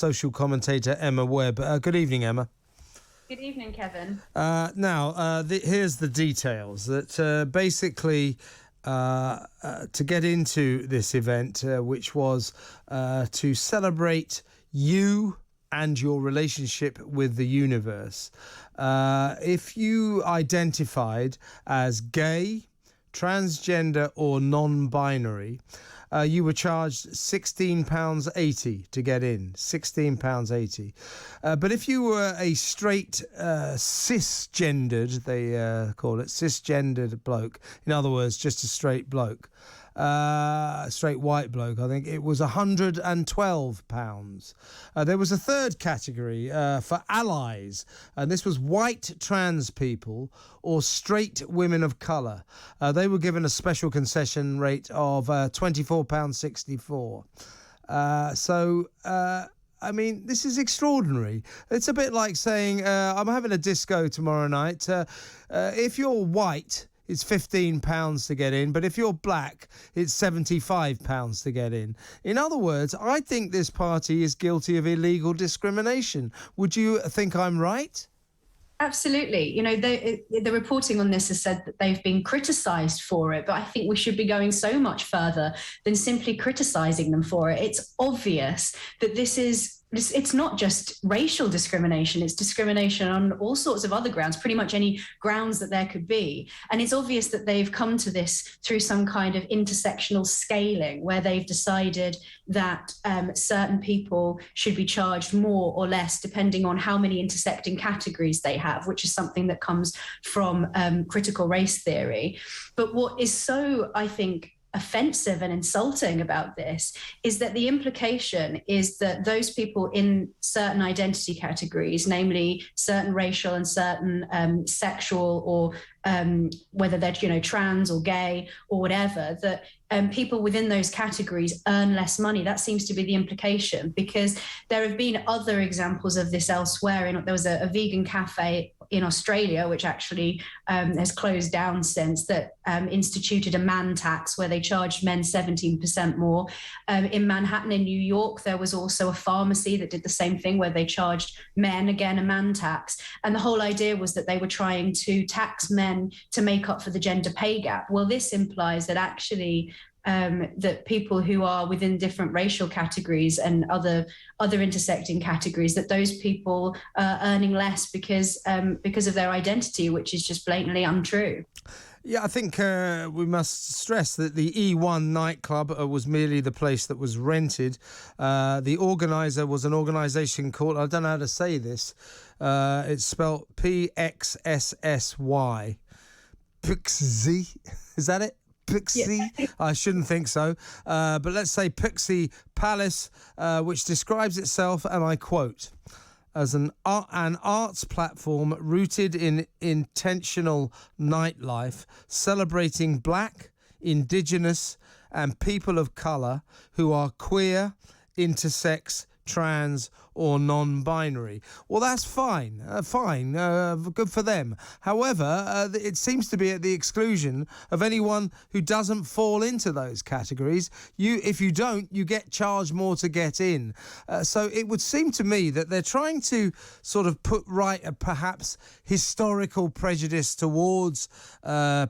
social commentator Emma Webb. Good evening, Emma. Good evening, Kevin. Here's the details. That basically, to get into this event, which was to celebrate you and your relationship with the universe, if you identified as gay, transgender or non-binary, you were charged £16.80 to get in, £16.80. But if you were a straight cisgendered, they call it, cisgendered bloke, in other words, just a straight bloke, straight white bloke, I think it was £112. There was a third category for allies, and this was white trans people or straight women of colour. They were given a special concession rate of £24.64. I mean, this is extraordinary. It's a bit like saying, I'm having a disco tomorrow night. If you're white, it's £15 to get in, but if you're black, it's £75 to get in. In other words, I think this party is guilty of illegal discrimination. Would you think I'm right? Absolutely. You know, the reporting on this has said that they've been criticised for it, but I think we should be going so much further than simply criticising them for it. It's obvious that it's not just racial discrimination, it's discrimination on all sorts of other grounds, pretty much any grounds that there could be. And it's obvious that they've come to this through some kind of intersectional scaling where they've decided that certain people should be charged more or less depending on how many intersecting categories they have, which is something that comes from critical race theory. But what is so, I think, offensive and insulting about this is that the implication is that those people in certain identity categories, namely certain racial and certain sexual or whether they're trans or gay or whatever, that people within those categories earn less money. That seems to be the implication, because there have been other examples of this elsewhere. There was a vegan cafe in Australia, which actually has closed down since, that instituted a man tax where they charged men 17% more. In Manhattan, in New York, there was also a pharmacy that did the same thing where they charged men, again, a man tax. And the whole idea was that they were trying to tax men to make up for the gender pay gap. Well, this implies that actually that people who are within different racial categories and other intersecting categories, that those people are earning less because of their identity, which is just blatantly untrue. Yeah, I think we must stress that the E1 nightclub was merely the place that was rented. The organiser was an organisation called, I don't know how to say this, it's spelled PXSSY. Pixie, is that it? Pixie? Yeah. I shouldn't think so. But let's say Pixie Palace, which describes itself, and I quote, as an arts platform rooted in intentional nightlife, celebrating Black, Indigenous and people of colour who are queer, intersex, trans or non-binary. Well, that's fine, good for them. However, it seems to be at the exclusion of anyone who doesn't fall into those categories. If you don't, you get charged more to get in. So it would seem to me that they're trying to sort of put right a perhaps historical prejudice towards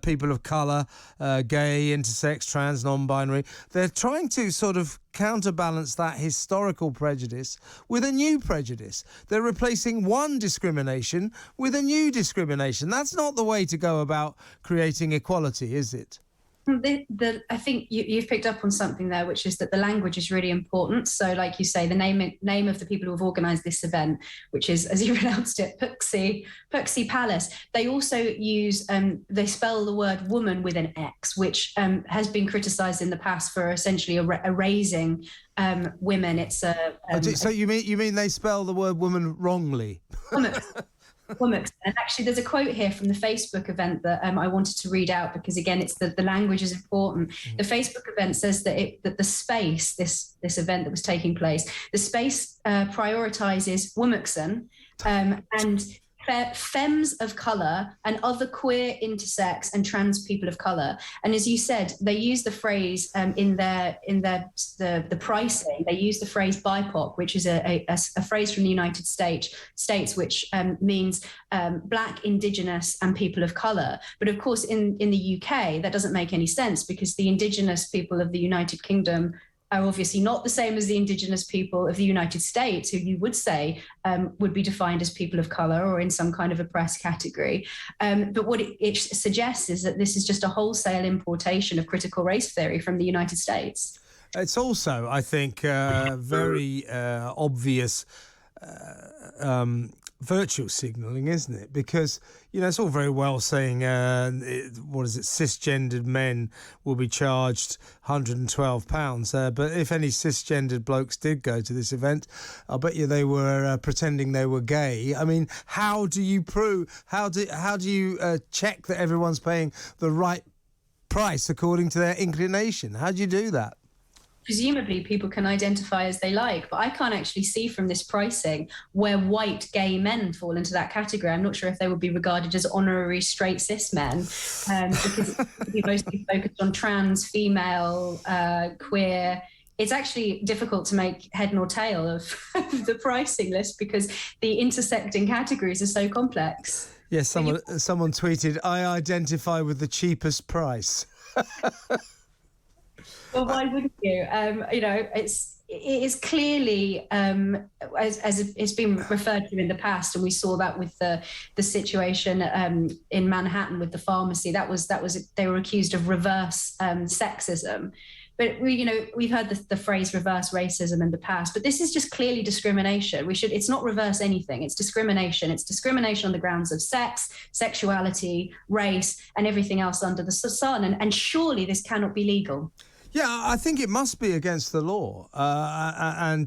people of colour, gay, intersex, trans, non-binary. They're trying to sort of counterbalance that historical prejudice with a new prejudice. They're replacing one discrimination with a new discrimination. That's not the way to go about creating equality, is it? I think you've picked up on something there, which is that the language is really important. So, like you say, the name of the people who have organised this event, which is, as you pronounced it, Pixie Palace. They also use, they spell the word woman with an X, which has been criticised in the past for essentially erasing women. It's so you mean they spell the word woman wrongly? And actually, there's a quote here from the Facebook event that I wanted to read out, because again, it's the language is important. Mm-hmm. The Facebook event says that the space, this event that was taking place, the space prioritizes Womerkson, and femmes of colour and other queer, intersex and trans people of colour. And as you said, they use the phrase in the pricing, they use the phrase BIPOC, which is a phrase from the United States which means Black, Indigenous and people of colour. But of course, in the UK, that doesn't make any sense because the Indigenous people of the United Kingdom are obviously not the same as the Indigenous people of the United States, who you would say would be defined as people of colour or in some kind of oppressed category. But what it suggests is that this is just a wholesale importation of critical race theory from the United States. It's also, I think, very obvious virtue signalling, isn't it? Because, it's all very well saying, cisgendered men will be charged £112. But if any cisgendered blokes did go to this event, I'll bet you they were pretending they were gay. I mean, how do you check that everyone's paying the right price according to their inclination? How do you do that? Presumably people can identify as they like, but I can't actually see from this pricing where white gay men fall into that category. I'm not sure if they would be regarded as honorary straight cis men, because it would be mostly focused on trans, female, queer. It's actually difficult to make head nor tail of the pricing list because the intersecting categories are so complex. Yes, someone tweeted, "I identify with the cheapest price." Well, why wouldn't you? It is clearly, as it's been referred to in the past, and we saw that with the situation in Manhattan with the pharmacy. That was they were accused of reverse sexism. But we've heard the phrase reverse racism in the past, but this is just clearly discrimination. It's not reverse anything. It's discrimination. It's discrimination on the grounds of sex, sexuality, race, and everything else under the sun. And surely this cannot be legal. Yeah, I think it must be against the law. I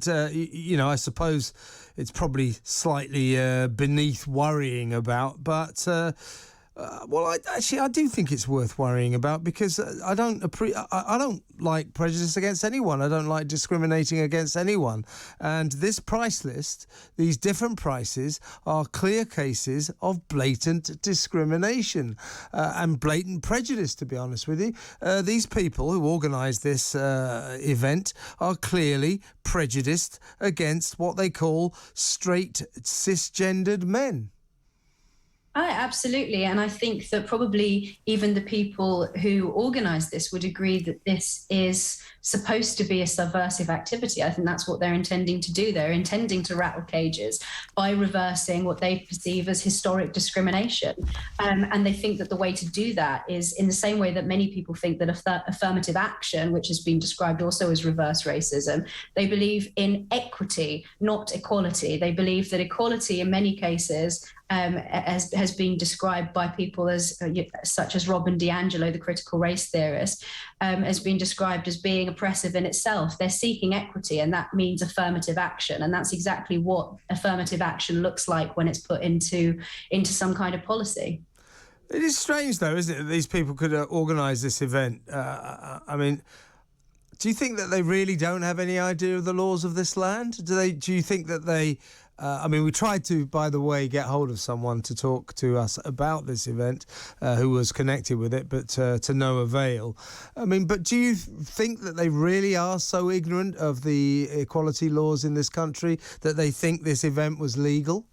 suppose it's probably slightly beneath worrying about. But, I do think it's worth worrying about because I don't like prejudice against anyone. I don't like discriminating against anyone. And this price list, these different prices, are clear cases of blatant discrimination and blatant prejudice, to be honest with you. These people who organised this event are clearly prejudiced against what they call straight cisgendered men. Absolutely. And I think that probably even the people who organised this would agree that this is supposed to be a subversive activity. I think that's what they're intending to do. They're intending to rattle cages by reversing what they perceive as historic discrimination. And they think that the way to do that is in the same way that many people think that affirmative action, which has been described also as reverse racism, they believe in equity, not equality. They believe that equality in many cases has been described by people such as Robin DiAngelo, the critical race theorist, has been described as being oppressive in itself. They're seeking equity, and that means affirmative action. And that's exactly what affirmative action looks like when it's put into some kind of policy. It is strange, though, isn't it, that these people could organise this event? Do you think that they really don't have any idea of the laws of this land? Do you think that they... we tried to, by the way, get hold of someone to talk to us about this event who was connected with it, but to no avail. But do you think that they really are so ignorant of the equality laws in this country that they think this event was legal?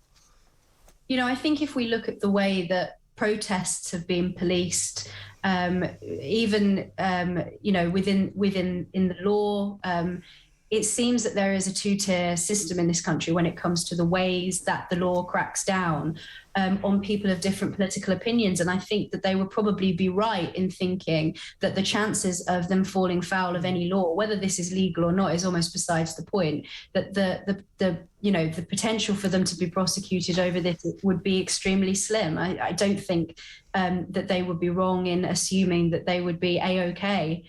I think if we look at the way that protests have been policed, even within the law, it seems that there is a two-tier system in this country when it comes to the ways that the law cracks down on people of different political opinions. And I think that they would probably be right in thinking that the chances of them falling foul of any law, whether this is legal or not, is almost besides the point. That the potential for them to be prosecuted over this would be extremely slim. I don't think that they would be wrong in assuming that they would be A-OK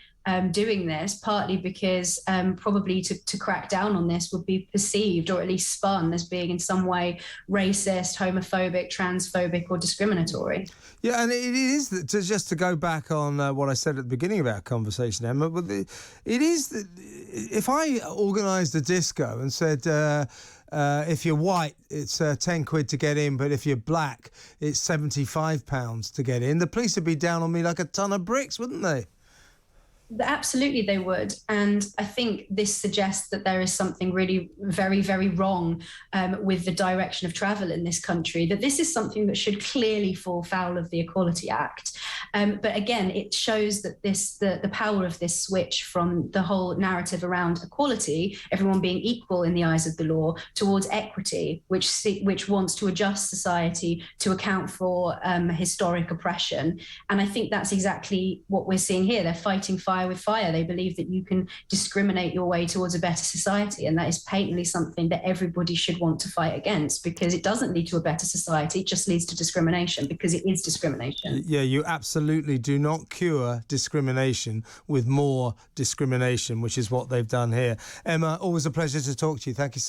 doing this, partly because probably to crack down on this would be perceived or at least spun as being in some way racist, homophobic, transphobic or discriminatory. Yeah, and it is, just to go back on what I said at the beginning of our conversation, Emma, but it is, if I organised a disco and said, If you're white, it's 10 quid to get in, but if you're black, it's £75 to get in. The police would be down on me like a ton of bricks, wouldn't they? Absolutely, they would. And I think this suggests that there is something really very, very wrong with the direction of travel in this country, that this is something that should clearly fall foul of the Equality Act. But again, it shows that the power of this switch from the whole narrative around equality, everyone being equal in the eyes of the law, towards equity, which wants to adjust society to account for historic oppression. And I think that's exactly what we're seeing here. They're fighting fire with fire. They believe that you can discriminate your way towards a better society, and that is patently something that everybody should want to fight against, because it doesn't lead to a better society, it just leads to discrimination, because it is discrimination. Yeah, you absolutely do not cure discrimination with more discrimination, which is what they've done here. Emma, always a pleasure to talk to you. Thank you so